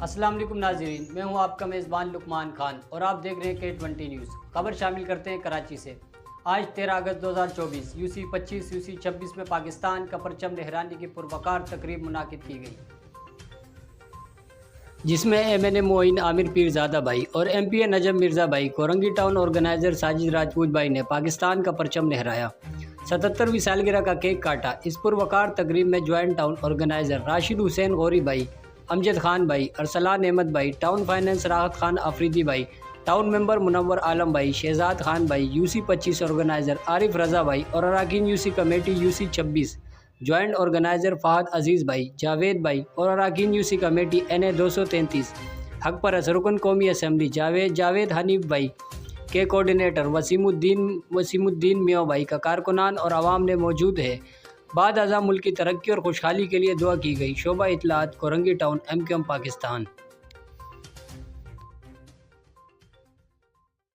السلام علیکم ناظرین، میں ہوں آپ کا میزبان لقمان خان اور آپ دیکھ رہے ہیں K20 نیوز۔ خبر شامل کرتے ہیں کراچی سے۔ آج 13 اگست 2024 UC25 UC26 میں پاکستان کا پرچم لہرانے کی پروقار تقریب منعقد کی گئی، جس میں MNA معین عامر پیرزادہ بھائی اور MPA نجم مرزا بھائی کورنگی ٹاؤن آرگنائزر ساجد راجپوت بھائی نے پاکستان کا پرچم لہرایا۔ 77ویں سالگرہ کا کیک کاٹا۔ اس پروقار تقریب میں جوائنٹ ٹاؤن آرگنائزر راشد حسین غوری بھائی، امجد خان بھائی، ارسلان احمد بھائی، ٹاؤن فائنانس راحت خان آفریدی بھائی، ٹاؤن ممبر منور عالم بھائی، شہزاد خان بھائی، UC25 آرگنائزر عارف رضا بھائی اور اراکین UC committee UC26 joint organiser Fahad Aziz بھائی، جاوید بھائی اور اراکین UC کمیٹی NA 233 حق پرست رکن قومی اسمبلی جاوید حنیف بھائی کے کوارڈینیٹر وسیم الدین میاں بھائی کا کارکنان اور عوام نے موجود ہے۔ بعد ازاں ملک کی ترقی اور خوشحالی کے لیے دعا کی گئی۔ شعبہ اطلاعات کورنگی ٹاؤن MQM پاکستان۔